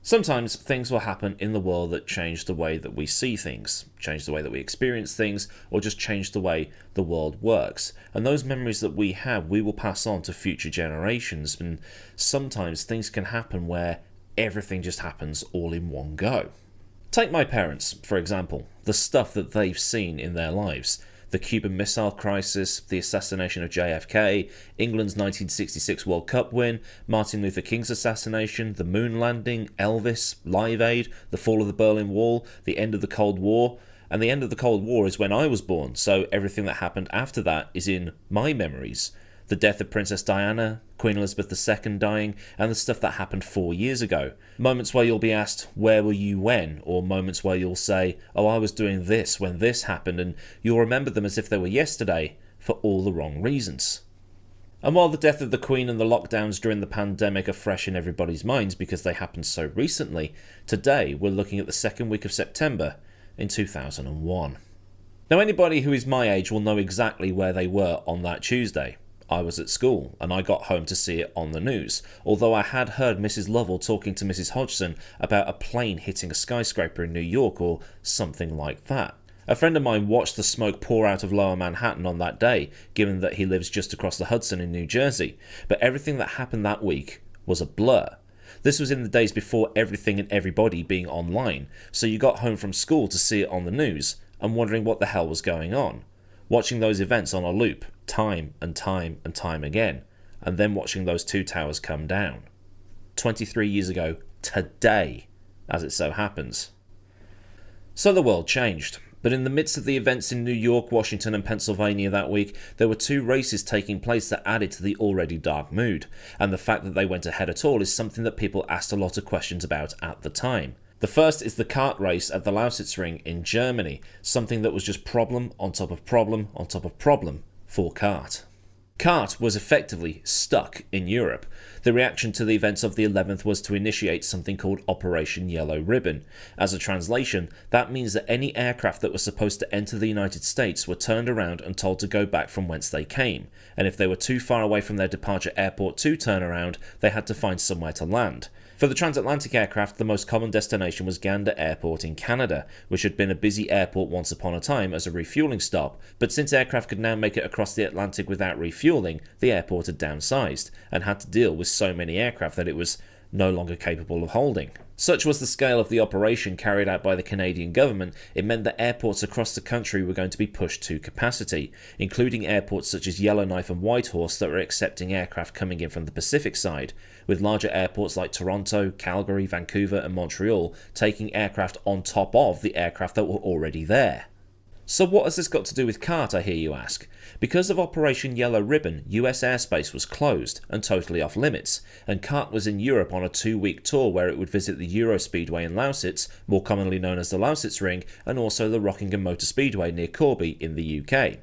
Sometimes things will happen in the world that change the way that we see things, change the way that we experience things, or just change the way the world works. And those memories that we have, we will pass on to future generations. And sometimes things can happen where everything just happens all in one go. Take my parents, for example, the stuff that they've seen in their lives. The Cuban Missile Crisis, the assassination of JFK, England's 1966 World Cup win, Martin Luther King's assassination, the moon landing, Elvis, Live Aid, the fall of the Berlin Wall, the end of the Cold War. And the end of the Cold War is when I was born, so everything that happened after that is in my memories. The death of Princess Diana, Queen Elizabeth II dying, and the stuff that happened 4 years ago. Moments where you'll be asked, where were you when? Or moments where you'll say, oh, I was doing this when this happened, and you'll remember them as if they were yesterday, for all the wrong reasons. And while the death of the Queen and the lockdowns during the pandemic are fresh in everybody's minds because they happened so recently, today we're looking at the second week of September in 2001. Now, anybody who is my age will know exactly where they were on that Tuesday. I was at school, and I got home to see it on the news, although I had heard Mrs. Lovell talking to Mrs. Hodgson about a plane hitting a skyscraper in New York or something like that. A friend of mine watched the smoke pour out of Lower Manhattan on that day, given that he lives just across the Hudson in New Jersey, but everything that happened that week was a blur. This was in the days before everything and everybody being online, so you got home from school to see it on the news, and wondering what the hell was going on. Watching those events on a loop, time and time and time again, and then watching those two towers come down. 23 years ago, today, as it so happens. So the world changed, but in the midst of the events in New York, Washington and Pennsylvania that week, there were two races taking place that added to the already dark mood, and the fact that they went ahead at all is something that people asked a lot of questions about at the time. The first is the kart race at the Lausitzring in Germany, something that was just problem on top of problem on top of problem for kart. Kart was effectively stuck in Europe. The reaction to the events of the 11th was to initiate something called Operation Yellow Ribbon. As a translation, that means that any aircraft that were supposed to enter the United States were turned around and told to go back from whence they came, and if they were too far away from their departure airport to turn around, they had to find somewhere to land. For the transatlantic aircraft, the most common destination was Gander Airport in Canada, which had been a busy airport once upon a time as a refueling stop, but since aircraft could now make it across the Atlantic without refueling, the airport had downsized, and had to deal with so many aircraft that it was no longer capable of holding. Such was the scale of the operation carried out by the Canadian government, it meant that airports across the country were going to be pushed to capacity, including airports such as Yellowknife and Whitehorse that were accepting aircraft coming in from the Pacific side, with larger airports like Toronto, Calgary, Vancouver and Montreal taking aircraft on top of the aircraft that were already there. So what has this got to do with kart, I hear you ask? Because of Operation Yellow Ribbon, US airspace was closed and totally off limits, and kart was in Europe on a 2-week tour where it would visit the Euro Speedway in Lausitz, more commonly known as the Lausitzring, and also the Rockingham Motor Speedway near Corby in the UK.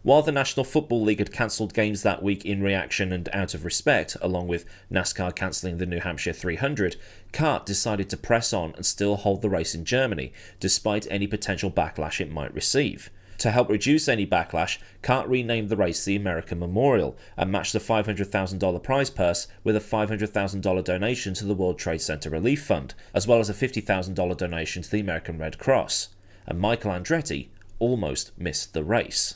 While the National Football League had cancelled games that week in reaction and out of respect, along with NASCAR cancelling the New Hampshire 300, kart decided to press on and still hold the race in Germany, despite any potential backlash it might receive. To help reduce any backlash, kart renamed the race the American Memorial and matched the $500,000 prize purse with a $500,000 donation to the World Trade Center Relief Fund, as well as a $50,000 donation to the American Red Cross. And Michael Andretti almost missed the race.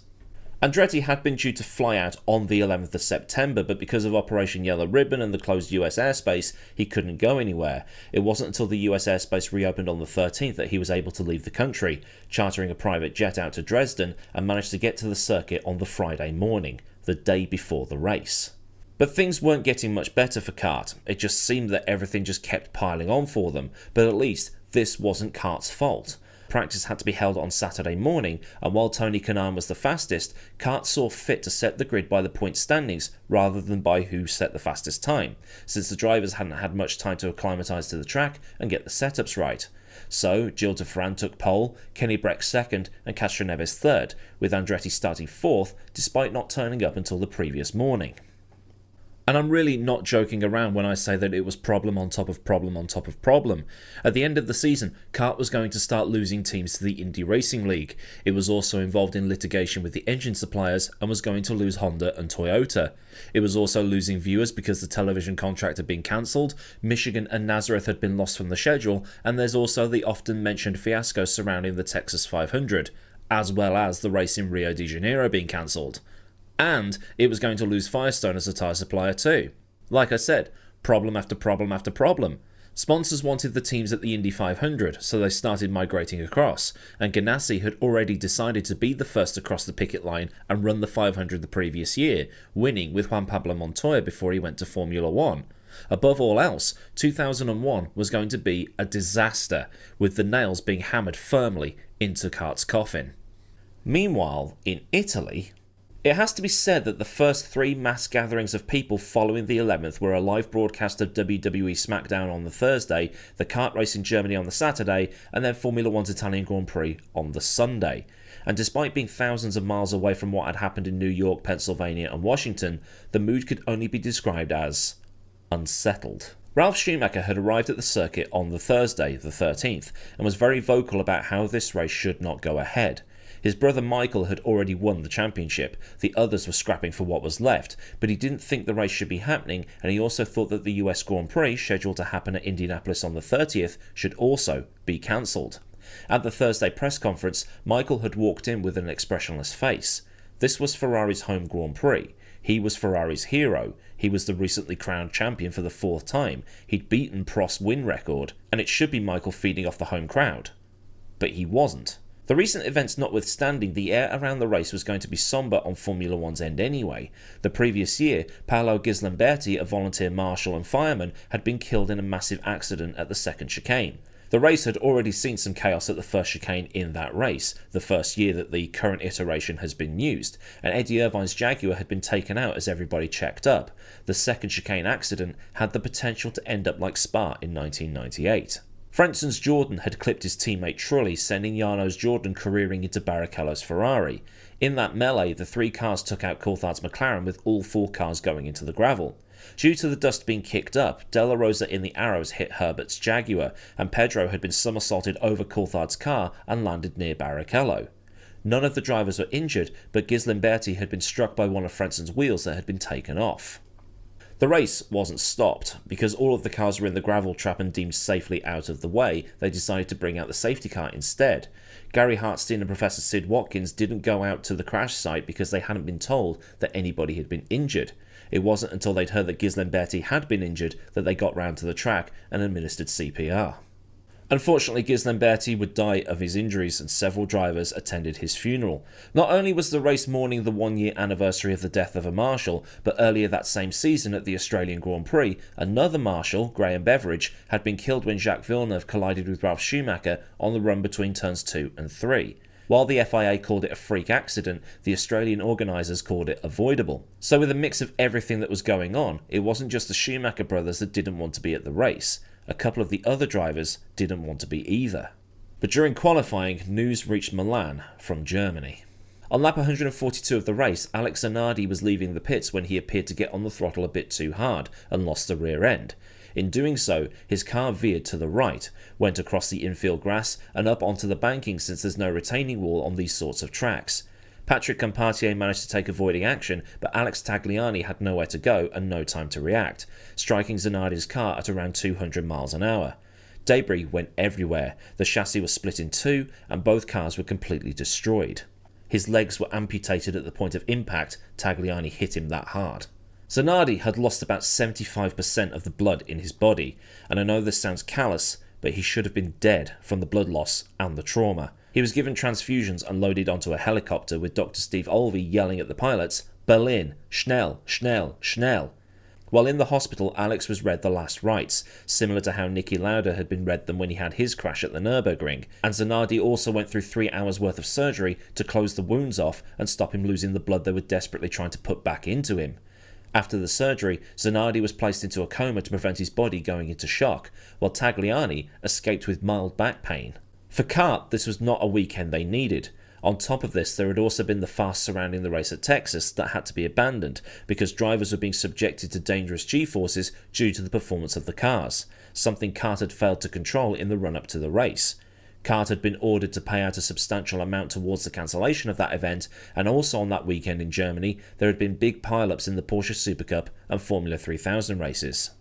Andretti had been due to fly out on the 11th of September, but because of Operation Yellow Ribbon and the closed US airspace, he couldn't go anywhere. It wasn't until the US airspace reopened on the 13th that he was able to leave the country, chartering a private jet out to Dresden and managed to get to the circuit on the Friday morning, the day before the race. But things weren't getting much better for kart. It just seemed that everything just kept piling on for them, but at least this wasn't kart's fault. Practice had to be held on Saturday morning, and while Tony Kanaan was the fastest, kart saw fit to set the grid by the point standings rather than by who set the fastest time, since the drivers hadn't had much time to acclimatise to the track and get the setups right. So Gilles de Ferran took pole, Kenny Breck second and Castro Neves third, with Andretti starting fourth despite not turning up until the previous morning. And I'm really not joking around when I say that it was problem on top of problem on top of problem. At the end of the season, CART was going to start losing teams to the Indy Racing League. It was also involved in litigation with the engine suppliers and was going to lose Honda and Toyota. It was also losing viewers because the television contract had been cancelled, Michigan and Nazareth had been lost from the schedule, and there's also the often mentioned fiasco surrounding the Texas 500, as well as the race in Rio de Janeiro being cancelled. And it was going to lose Firestone as a tyre supplier too. Like I said, problem after problem after problem. Sponsors wanted the teams at the Indy 500, so they started migrating across, and Ganassi had already decided to be the first to cross the picket line and run the 500 the previous year, winning with Juan Pablo Montoya before he went to Formula One. Above all else, 2001 was going to be a disaster, with the nails being hammered firmly into CART's coffin. Meanwhile, in Italy, it has to be said that the first 3 mass gatherings of people following the 11th were a live broadcast of WWE SmackDown on the Thursday, the kart race in Germany on the Saturday, and then Formula One's Italian Grand Prix on the Sunday. And despite being thousands of miles away from what had happened in New York, Pennsylvania and Washington, the mood could only be described as unsettled. Ralf Schumacher had arrived at the circuit on the Thursday, the 13th, and was very vocal about how this race should not go ahead. His brother Michael had already won the championship, the others were scrapping for what was left, but he didn't think the race should be happening, and he also thought that the US Grand Prix, scheduled to happen at Indianapolis on the 30th, should also be cancelled. At the Thursday press conference, Michael had walked in with an expressionless face. This was Ferrari's home Grand Prix. He was Ferrari's hero. He was the recently crowned champion for the 4th time. He'd beaten Prost's win record, and it should be Michael feeding off the home crowd. But he wasn't. The recent events notwithstanding, the air around the race was going to be sombre on Formula One's end anyway. The previous year, Paolo Gislamberti, a volunteer marshal and fireman, had been killed in a massive accident at the second chicane. The race had already seen some chaos at the first chicane in that race, the first year that the current iteration has been used, and Eddie Irvine's Jaguar had been taken out as everybody checked up. The second chicane accident had the potential to end up like Spa in 1998. Frenson's Jordan had clipped his teammate Trulli, sending Jarno's Jordan careering into Barrichello's Ferrari. In that melee, the 3 cars took out Coulthard's McLaren, with all 4 cars going into the gravel. Due to the dust being kicked up, Della Rosa in the Arrows hit Herbert's Jaguar, and Pedro had been somersaulted over Coulthard's car and landed near Barrichello. None of the drivers were injured, but Gislamberti had been struck by one of Frenson's wheels that had been taken off. The race wasn't stopped. Because all of the cars were in the gravel trap and deemed safely out of the way, they decided to bring out the safety car instead. Gary Hartstein and Professor Sid Watkins didn't go out to the crash site because they hadn't been told that anybody had been injured. It wasn't until they'd heard that Gislamberti had been injured that they got round to the track and administered CPR. Unfortunately, Gislamberti would die of his injuries, and several drivers attended his funeral. Not only was the race mourning the 1-year anniversary of the death of a marshal, but earlier that same season at the Australian Grand Prix, another marshal, Graham Beveridge, had been killed when Jacques Villeneuve collided with Ralf Schumacher on the run between turns 2 and 3. While the FIA called it a freak accident, the Australian organisers called it avoidable. So with a mix of everything that was going on, it wasn't just the Schumacher brothers that didn't want to be at the race. A couple of the other drivers didn't want to be either. But during qualifying, news reached Milan from Germany. On lap 142 of the race, Alex Zanardi was leaving the pits when he appeared to get on the throttle a bit too hard and lost the rear end. In doing so, his car veered to the right, went across the infield grass and up onto the banking, since there's no retaining wall on these sorts of tracks. Patrick Compartier managed to take avoiding action, but Alex Tagliani had nowhere to go and no time to react, striking Zanardi's car at around 200 miles an hour. Debris went everywhere, the chassis was split in 2 and both cars were completely destroyed. His legs were amputated at the point of impact. Tagliani hit him that hard. Zanardi had lost about 75% of the blood in his body, and I know this sounds callous, but he should have been dead from the blood loss and the trauma. He was given transfusions and loaded onto a helicopter, with Dr. Steve Olvey yelling at the pilots, "Berlin, schnell, schnell, schnell." While in the hospital, Alex was read the last rites, similar to how Niki Lauda had been read them when he had his crash at the Nürburgring, and Zanardi also went through 3 hours worth of surgery to close the wounds off and stop him losing the blood they were desperately trying to put back into him. After the surgery, Zanardi was placed into a coma to prevent his body going into shock, while Tagliani escaped with mild back pain. For CART, this was not a weekend they needed. On top of this, there had also been the farce surrounding the race at Texas that had to be abandoned because drivers were being subjected to dangerous G-forces due to the performance of the cars, something CART had failed to control in the run-up to the race. CART had been ordered to pay out a substantial amount towards the cancellation of that event, and also on that weekend in Germany, there had been big pile-ups in the Porsche Super Cup and Formula 3000 races.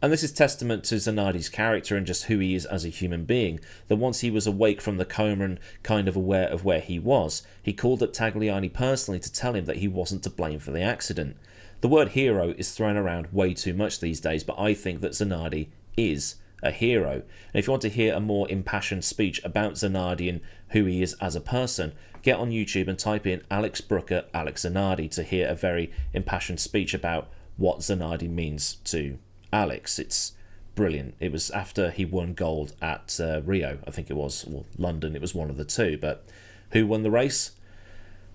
And this is testament to Zanardi's character and just who he is as a human being, that once he was awake from the coma and kind of aware of where he was, he called up Tagliani personally to tell him that he wasn't to blame for the accident. The word hero is thrown around way too much these days, but I think that Zanardi is a hero. And if you want to hear a more impassioned speech about Zanardi and who he is as a person, get on YouTube and type in Alex Brooker, Alex Zanardi to hear a very impassioned speech about what Zanardi means to Alex. It's brilliant. It was after he won gold at Rio, I think it was, or London, it was one of the two. But who won the race?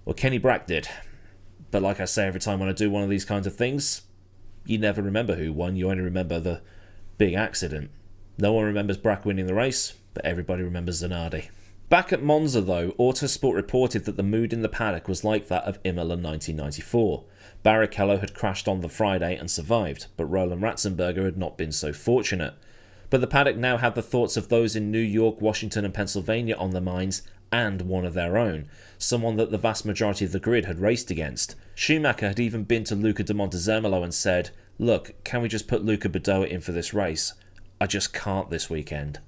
Well, Kenny Brack did. But like I say, every time when I do one of these kinds of things, you never remember who won, you only remember the big accident. No one remembers Brack winning the race, but everybody remembers Zanardi. Back at Monza though, Autosport reported that the mood in the paddock was like that of Imola 1994. Barrichello had crashed on the Friday and survived, but Roland Ratzenberger had not been so fortunate. But the paddock now had the thoughts of those in New York, Washington and Pennsylvania on their minds, and one of their own, someone that the vast majority of the grid had raced against. Schumacher had even been to Luca de Montezemolo and said, "Look, can we just put Luca Badoa in for this race? I just can't this weekend."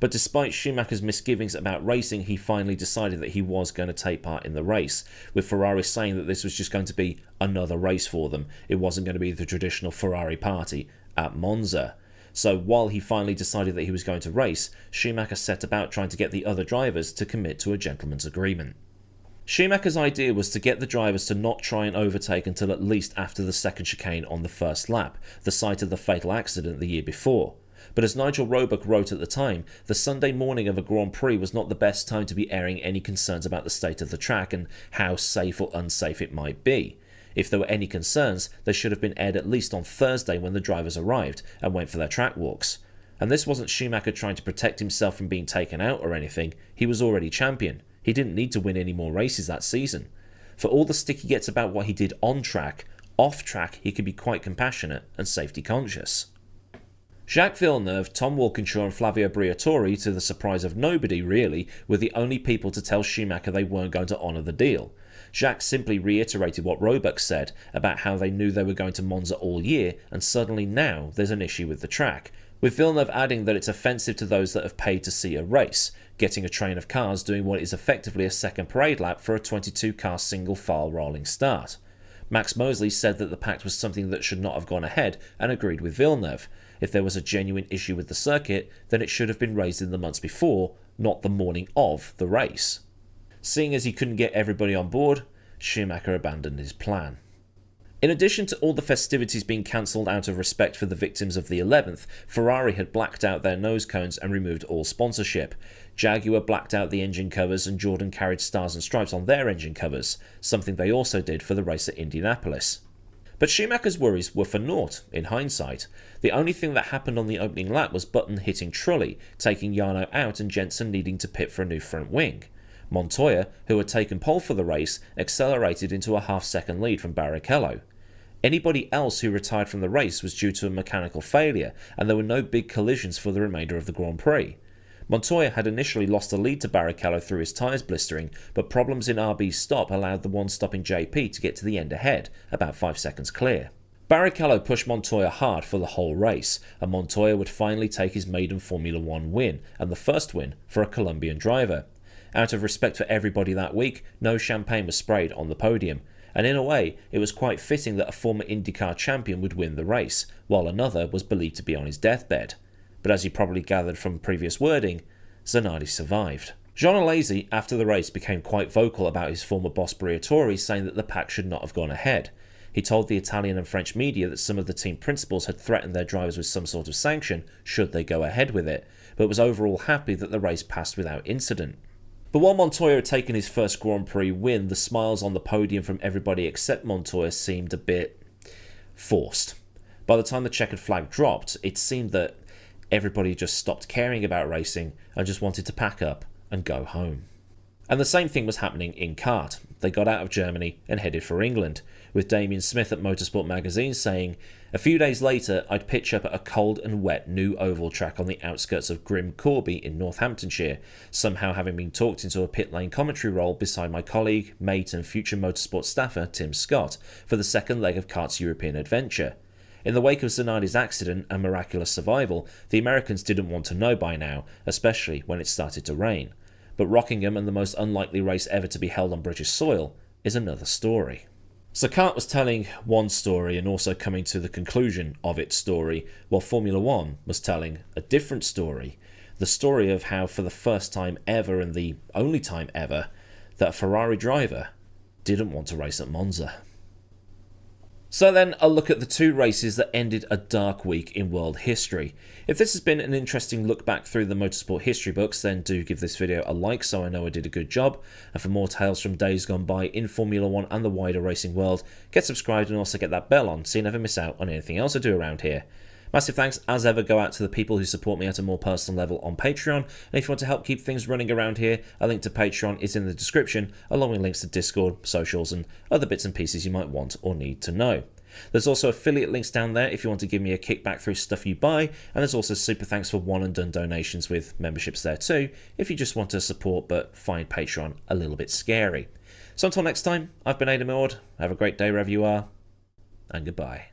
But despite Schumacher's misgivings about racing, he finally decided that he was going to take part in the race, with Ferrari saying that this was just going to be another race for them. It wasn't going to be the traditional Ferrari party at Monza. So while he finally decided that he was going to race, Schumacher set about trying to get the other drivers to commit to a gentleman's agreement. Schumacher's idea was to get the drivers to not try and overtake until at least after the second chicane on the first lap, the site of the fatal accident the year before. But as Nigel Roebuck wrote at the time, the Sunday morning of a Grand Prix was not the best time to be airing any concerns about the state of the track and how safe or unsafe it might be. If there were any concerns, they should have been aired at least on Thursday when the drivers arrived and went for their track walks. And this wasn't Schumacher trying to protect himself from being taken out or anything. He was already champion. He didn't need to win any more races that season. For all the stick he gets about what he did on track, off track he could be quite compassionate and safety conscious. Jacques Villeneuve, Tom Walkinshaw and Flavio Briatore, to the surprise of nobody really, were the only people to tell Schumacher they weren't going to honour the deal. Jacques simply reiterated what Roebuck said about how they knew they were going to Monza all year and suddenly now there's an issue with the track, with Villeneuve adding that it's offensive to those that have paid to see a race, getting a train of cars doing what is effectively a second parade lap for a 22-car single-file rolling start. Max Mosley said that the pact was something that should not have gone ahead and agreed with Villeneuve. If there was a genuine issue with the circuit, then it should have been raised in the months before, not the morning of the race. Seeing as he couldn't get everybody on board, Schumacher abandoned his plan. In addition to all the festivities being cancelled out of respect for the victims of the 11th, Ferrari had blacked out their nose cones and removed all sponsorship. Jaguar blacked out the engine covers and Jordan carried stars and stripes on their engine covers, something they also did for the race at Indianapolis. But Schumacher's worries were for naught, in hindsight. The only thing that happened on the opening lap was Button hitting Trulli, taking Jarno out and Jensen needing to pit for a new front wing. Montoya, who had taken pole for the race, accelerated into a half-second lead from Barrichello. Anybody else who retired from the race was due to a mechanical failure, and there were no big collisions for the remainder of the Grand Prix. Montoya had initially lost the lead to Barrichello through his tyres blistering, but problems in RB's stop allowed the one-stopping JP to get to the end ahead, about 5 seconds clear. Barrichello pushed Montoya hard for the whole race, and Montoya would finally take his maiden Formula 1 win, and the first win for a Colombian driver. Out of respect for everybody that week, no champagne was sprayed on the podium, and in a way, it was quite fitting that a former IndyCar champion would win the race, while another was believed to be on his deathbed. But as you probably gathered from previous wording, Zanardi survived. Jean Alesi, after the race, became quite vocal about his former boss Briatore, saying that the pack should not have gone ahead. He told the Italian and French media that some of the team principals had threatened their drivers with some sort of sanction should they go ahead with it, but was overall happy that the race passed without incident. But while Montoya had taken his first Grand Prix win, the smiles on the podium from everybody except Montoya seemed a bit forced. By the time the checkered flag dropped, it seemed that everybody just stopped caring about racing and just wanted to pack up and go home. And the same thing was happening in kart. They got out of Germany and headed for England, with Damien Smith at Motorsport magazine saying, "A few days later, I'd pitch up at a cold and wet new oval track on the outskirts of Grim Corby in Northamptonshire, somehow having been talked into a pit lane commentary role beside my colleague, mate and future motorsport staffer Tim Scott for the second leg of kart's European adventure. In the wake of Zanardi's accident and miraculous survival, the Americans didn't want to know by now, especially when it started to rain. But Rockingham and the most unlikely race ever to be held on British soil is another story." So kart was telling one story and also coming to the conclusion of its story, while Formula One was telling a different story. The story of how for the first time ever and the only time ever that a Ferrari driver didn't want to race at Monza. So then, a look at the two races that ended a dark week in world history. If this has been an interesting look back through the motorsport history books, then do give this video a like so I know I did a good job. And for more tales from days gone by in Formula 1 and the wider racing world, get subscribed and also get that bell on so you never miss out on anything else I do around here. Massive thanks, as ever, go out to the people who support me at a more personal level on Patreon, and if you want to help keep things running around here, a link to Patreon is in the description, along with links to Discord, socials, and other bits and pieces you might want or need to know. There's also affiliate links down there if you want to give me a kickback through stuff you buy, and there's also super thanks for one and done donations with memberships there too, if you just want to support but find Patreon a little bit scary. So until next time, I've been Adam Ord, have a great day wherever you are, and goodbye.